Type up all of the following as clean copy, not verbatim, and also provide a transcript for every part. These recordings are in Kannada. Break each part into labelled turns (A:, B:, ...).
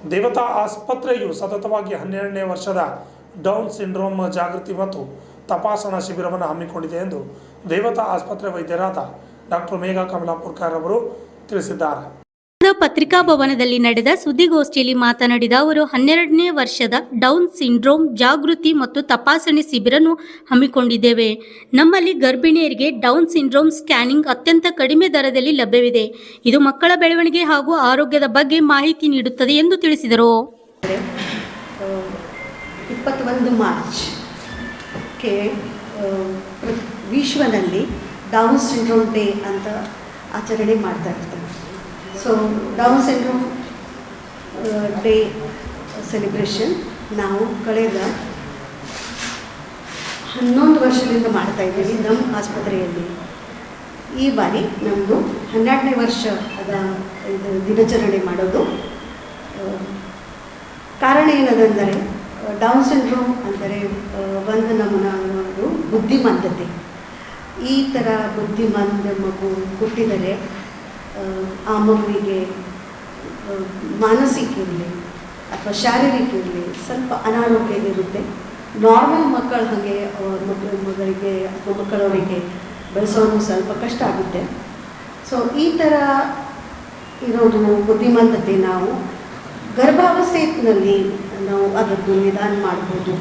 A: ದೇವತಾ ಆಸ್ಪತ್ರೆಯು ಸತತವಾಗಿ 12ನೇ ವರ್ಷದ ಡೌನ್ ಸಿಂಡ್ರೋಮ್ ಜಾಗೃತಿ ಮತ್ತು ತಪಾಸಣಾ ಶಿಬಿರವನ್ನು ಹಮ್ಮಿಕೊಂಡಿದೆ ಎಂದು ದೇವತಾ ಆಸ್ಪತ್ರೆ ವೈದ್ಯರಾದ ಡಾಕ್ಟರ್ ಮೇಘಾ ಕಮಲಾಪುರ್ಕರ್ ಅವರು ತಿಳಿಸಿದ್ದಾರೆ.
B: ಪತ್ರಿಕಾ ಭವನದಲ್ಲಿ ನಡೆದ ಸುದ್ದಿಗೋಷ್ಠಿಯಲ್ಲಿ ಮಾತನಾಡಿದ ಅವರು 12ನೇ ವರ್ಷದ ಡೌನ್ ಸಿಂಡ್ರೋಮ್ ಜಾಗೃತಿ ಮತ್ತು ತಪಾಸಣೆ ಶಿಬಿರನ್ನು ಹಮ್ಮಿಕೊಂಡಿದ್ದೇವೆ. ನಮ್ಮಲ್ಲಿ ಗರ್ಭಿಣಿಯರಿಗೆ ಡೌನ್ ಸಿಂಡ್ರೋಮ್ ಸ್ಕ್ಯಾನಿಂಗ್ ಅತ್ಯಂತ ಕಡಿಮೆ ದರದಲ್ಲಿ ಲಭ್ಯವಿದೆ. ಇದು ಮಕ್ಕಳ ಬೆಳವಣಿಗೆ ಹಾಗೂ ಆರೋಗ್ಯದ ಬಗ್ಗೆ ಮಾಹಿತಿ ನೀಡುತ್ತದೆ ಎಂದು ತಿಳಿಸಿದರು.
C: 21 ಮಾರ್ಚ್ಗೆ ವಿಶ್ವದಲ್ಲಿ ಡೌನ್ ಸಿಂಡ್ರೋಮ್ ಡೇ ಅಂತ ಆಚರಣೆ ಮಾಡ್ತಾ ಇರ್ತಾರೆ. So down syndrome day celebration ನಾವು ಕಳೆದ 11 ವರ್ಷದಿಂದ ಮಾಡ್ತಾ ಇದ್ದೀವಿ ನಮ್ಮ ಆಸ್ಪತ್ರೆಯಲ್ಲಿ. ಈ ಬಾರಿ ನಮ್ಮದು 12ನೇ ವರ್ಷದ ದಿನಾಚರಣೆ ಮಾಡೋದು. ಕಾರಣ ಏನದಂದರೆ ಡೌನ್ ಸಿಂಡ್ರೋಮ್ ಅಂದರೆ ಒಂದು ನಮೂನಾದು ಬುದ್ಧಿಮಾಂದ್ಯತೆ. ಈ ಥರ ಬುದ್ಧಿಮಾಂದ್ಯ ಮಗು ಹುಟ್ಟಿದರೆ ಆ ಮಗುವಿಗೆ ಮಾನಸಿಕ ಇರಲಿ ಅಥವಾ ಶಾರೀರಿಕ ಇರಲಿ ಸ್ವಲ್ಪ ಅನಾರೋಗ್ಯ ಇರುತ್ತೆ. ನಾರ್ಮಲ್ ಮಕ್ಕಳು ಹಾಗೆ ಮಗಳಿಗೆ ಅಥವಾ ಮಕ್ಕಳವರಿಗೆ ಬೆಳೆಸೋದು ಸ್ವಲ್ಪ ಕಷ್ಟ ಆಗುತ್ತೆ. ಸೊ ಈ ಥರ ಇರೋದು ಬುದ್ಧಿಮಾಂದ್ಯತೆ ನಾವು ಗರ್ಭಾವಸ್ಥೆಯಲ್ಲಿ ನಾವು ಅದನ್ನು ನಿಧಾನ ಮಾಡ್ಬೋದು.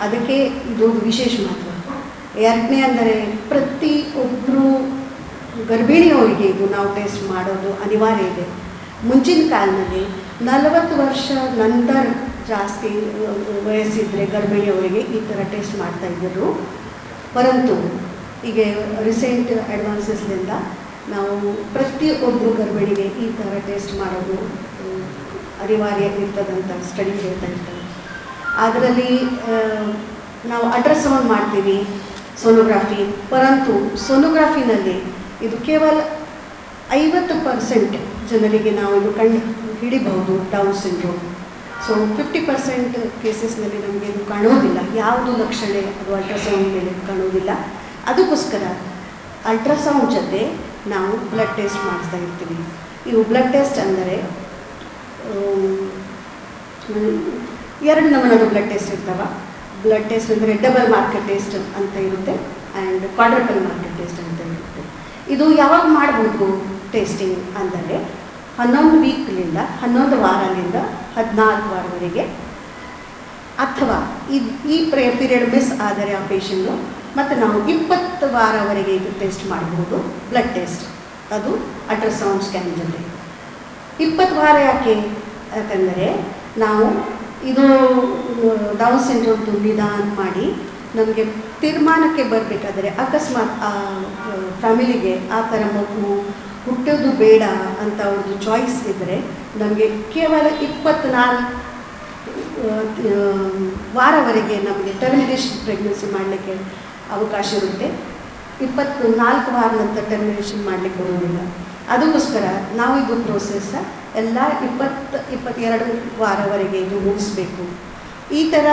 C: ಅದಕ್ಕೆ ಇದು ವಿಶೇಷ ಮಹತ್ವ. ಎರಡನೇ ಅಂದರೆ ಪ್ರತಿಯೊಬ್ಬರು ಗರ್ಭಿಣಿಯವರಿಗೆ ಇದು ನಾವು ಟೆಸ್ಟ್ ಮಾಡೋದು ಅನಿವಾರ್ಯ ಇದೆ. ಮುಂಚಿನ ಕಾಲದಲ್ಲಿ 40 ವರ್ಷ ನಂತರ ಜಾಸ್ತಿ ವಯಸ್ಸಿದ್ರೆ ಗರ್ಭಿಣಿಯವರಿಗೆ ಈ ಥರ ಟೆಸ್ಟ್ ಮಾಡ್ತಾ ಇದ್ದರು. ಪರಂತು ಈಗ ರೀಸೆಂಟ್ ಅಡ್ವಾನ್ಸಸ್ನಿಂದ ನಾವು ಪ್ರತಿಯೊಬ್ಬರು ಗರ್ಭಿಣಿಗೆ ಈ ಥರ ಟೆಸ್ಟ್ ಮಾಡೋದು ಅನಿವಾರ್ಯ ಇರ್ತದಂತ ಸ್ಟಡಿ ಹೇಳ್ತಾ ಇರ್ತಾರೆ. ಅದರಲ್ಲಿ ನಾವು ಅಲ್ಟ್ರಾಸೌಂಡ್ ಮಾಡ್ತೀವಿ, ಸೋನೋಗ್ರಾಫಿ. ಪರಂತು ಸೋನೋಗ್ರಾಫಿನಲ್ಲಿ ಇದು ಕೇವಲ 50% ಜನರಿಗೆ ನಾವು ಇದು ಹಿಡಿಬಹುದು ಡೌನ್ ಸಿಂಡ್ರೋಮ್. ಸೊ 50% ಕೇಸಸ್ನಲ್ಲಿ ನಮಗೆ ಇದು ಕಾಣೋದಿಲ್ಲ, ಯಾವುದು ಲಕ್ಷಣ ಅದು ಅಲ್ಟ್ರಾಸೌಂಡ್ ಮೇಲೆ ಕಾಣೋದಿಲ್ಲ. ಅದಕ್ಕೋಸ್ಕರ ಅಲ್ಟ್ರಾಸೌಂಡ್ ಜೊತೆ ನಾವು ಬ್ಲಡ್ ಟೆಸ್ಟ್ ಮಾಡಿಸ್ತಾ ಇರ್ತೀವಿ. ಇವು ಬ್ಲಡ್ ಟೆಸ್ಟ್ ಅಂದರೆ 2 ನಮೂನದ ಬ್ಲಡ್ ಟೆಸ್ಟ್ ಇರ್ತಾವೆ. ಬ್ಲಡ್ ಟೆಸ್ಟ್ ಅಂದರೆ ಡಬಲ್ ಮಾರ್ಕರ್ ಟೆಸ್ಟ್ ಅಂತ ಇರುತ್ತೆ ಆ್ಯಂಡ್ ಕ್ವಾಡ್ರಪಲ್ ಮಾರ್ಕರ್ ಟೆಸ್ಟ್ ಅಂತ ಇರುತ್ತೆ. ಇದು ಯಾವಾಗ ಮಾಡ್ಬೋದು ಟೆಸ್ಟಿಂಗ್ ಅಂದರೆ 11 ವೀಕ್ಲಿಂದ 11 ವಾರದಿಂದ 14 ವಾರವರೆಗೆ, ಅಥವಾ ಈ ಪೀರಿಯಡ್ ಮಿಸ್ ಆದರೆ ಆ ಪೇಷಂಟು ಮತ್ತು ನಾವು 20 ವಾರವರೆಗೆ ಇದು ಟೆಸ್ಟ್ ಮಾಡ್ಬೋದು ಬ್ಲಡ್ ಟೆಸ್ಟ್. ಅದು ಅಲ್ಟ್ರಾಸೌಂಡ್ ಸ್ಕ್ಯಾನ್ ಜೊತೆ 20 ವಾರ. ಯಾಕೆಂದರೆ ನಾವು ಇದು ಡೌನ್ ಸಿಂಡ್ರೋಮ್ದು ನಿಧಾನ ಮಾಡಿ ನಮಗೆ ತೀರ್ಮಾನಕ್ಕೆ ಬರಬೇಕಾದ್ರೆ ಅಕಸ್ಮಾತ್ ಆ ಫ್ಯಾಮಿಲಿಗೆ ಆ ಥರ ಮಗು ಹುಟ್ಟೋದು ಬೇಡ ಅಂತ ಅವ್ರದ್ದು ಚಾಯ್ಸ್ ಇದ್ದರೆ ನಮಗೆ ಕೇವಲ 24 ವಾರವರೆಗೆ ನಮಗೆ ಟರ್ಮಿನೇಷನ್ ಪ್ರೆಗ್ನೆನ್ಸಿ ಮಾಡಲಿಕ್ಕೆ ಅವಕಾಶ ಇರುತ್ತೆ. 24 ವಾರ ನಂತರ ಟರ್ಮಿನೇಷನ್ ಮಾಡಲಿಕ್ಕೆ ಬರೋದಿಲ್ಲ. ಅದಕ್ಕೋಸ್ಕರ ನಾವು ಇದು ಪ್ರೋಸೆಸ್ ಎಲ್ಲ 22 ವಾರವರೆಗೆ ಇದು ಮುಗಿಸ್ಬೇಕು. ಈ ಥರ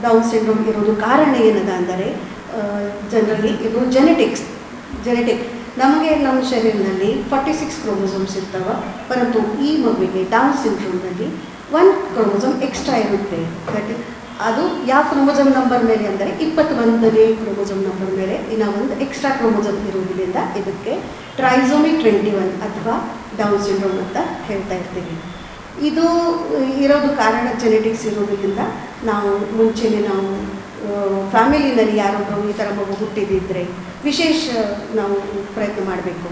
C: ಡೌನ್ ಸಿಂಡ್ರೋಮ್ ಇರೋದು ಕಾರಣ ಏನದ ಅಂದರೆ ಜನರಲಿ ಇದು ಜೆನೆಟಿಕ್. ನಮಗೆ ನಮ್ಮ ಶರೀರದಲ್ಲಿ 46 ಕ್ರೋಮೋಸೋಮ್ಸ್ ಇರ್ತವೆ. ಪರಂತು ಈ ಮಗುವಿಗೆ ಡೌನ್ ಸಿಂಡ್ರೋಮ್ನಲ್ಲಿ 1 ಕ್ರೋಮೋಸೋಮ್ ಎಕ್ಸ್ಟ್ರಾ ಇರುತ್ತೆ. ಅದು ಯಾವ ಕ್ರೋಮೋಸೋಮ್ ನಂಬರ್ ಮೇಲೆ ಅಂದರೆ 21ನೇ ಕ್ರೋಮೋಸೋಮ್ ನಂಬರ್ ಮೇಲೆ ಇನ್ನೂ ಒಂದು ಎಕ್ಸ್ಟ್ರಾ ಕ್ರೋಮೋಸೋಮ್ ಇರೋದ್ರಿಂದ ಇದಕ್ಕೆ ಟ್ರೈಸೋಮಿ 21 ಅಥವಾ ಡೌನ್ ಸಿಂಡ್ರೋಮ್ ಅಂತ ಹೇಳ್ತಾ ಇರ್ತೀವಿ. ಇದು ಇರೋದು ಕಾರಣ ಜೆನೆಟಿಕ್ಸ್ ಇರೋದ್ರಿಂದ ನಾವು ಮುಂಚೆನೇ ನಾವು ಫ್ಯಾಮಿಲಿನಲ್ಲಿ ಯಾರೊಬ್ಬರು ಈ ಥರ ಮಗು ಹುಟ್ಟಿದಿದ್ದರೆ ವಿಶೇಷ ನಾವು ಪ್ರಯತ್ನ ಮಾಡಬೇಕು.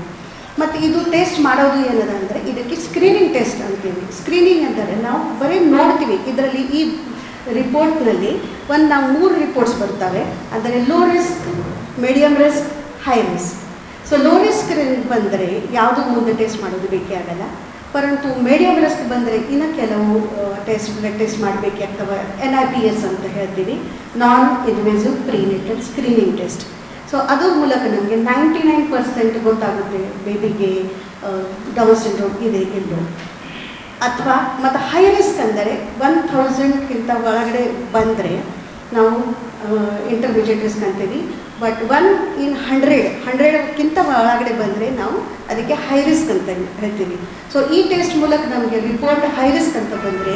C: ಮತ್ತು ಇದು ಟೆಸ್ಟ್ ಮಾಡೋದು ಏನದ ಅಂದರೆ ಇದಕ್ಕೆ ಸ್ಕ್ರೀನಿಂಗ್ ಟೆಸ್ಟ್ ಅಂತೀವಿ. ಸ್ಕ್ರೀನಿಂಗ್ ಅಂದರೆ ನಾವು ಬರೀ ನೋಡ್ತೀವಿ. ಇದರಲ್ಲಿ ಈ ರಿಪೋರ್ಟ್ನಲ್ಲಿ ನಾವು 3 ರಿಪೋರ್ಟ್ಸ್ ಬರ್ತವೆ. ಅಂದರೆ low risk, medium risk, high risk. So low risk ಬಂದರೆ ಯಾವುದು ಮುಂದೆ ಟೆಸ್ಟ್ ಮಾಡೋದು ಬೇಕೇ ಆಗಲ್ಲ. ಪರಂತು ಮೀಡಿಯಮ್ ರಿಸ್ಕ್ ಬಂದರೆ ಇನ್ನು ಕೆಲವು ಬ್ಲಡ್ ಟೆಸ್ಟ್ ಮಾಡಬೇಕಾಗ್ತವೆ. NIPS ಅಂತ ಹೇಳ್ತೀವಿ, non invasive prenatal screening test. So ಅದ್ರ ಮೂಲಕ ನಮಗೆ 99% ಗೊತ್ತಾಗುತ್ತೆ ಬೇಬಿಗೆ ಡೌನ್ ಸಿಂಡ್ರೋಮ್ ಇದೆ ಎಂದು. ಅಥವಾ ಮತ್ತು ಹೈ ರಿಸ್ಕ್ ಅಂದರೆ 1000ಕ್ಕಿಂತ ಒಳಗಡೆ ಬಂದರೆ ನಾವು ಇಂಟರ್ಮೀಡಿಯೇಟ್ ರಿಸ್ಕ್ ಅಂತೀವಿ. ಬಟ್ 1/100ಕ್ಕಿಂತ ಒಳಗಡೆ ಬಂದರೆ ನಾವು ಅದಕ್ಕೆ ಹೈ ರಿಸ್ಕ್ ಅಂತ ಹೇಳ್ತೀವಿ. ಸೊ ಈ ಟೆಸ್ಟ್ ಮೂಲಕ ನಮಗೆ ರಿಪೋರ್ಟ್ ಹೈ ರಿಸ್ಕ್ ಅಂತ ಬಂದರೆ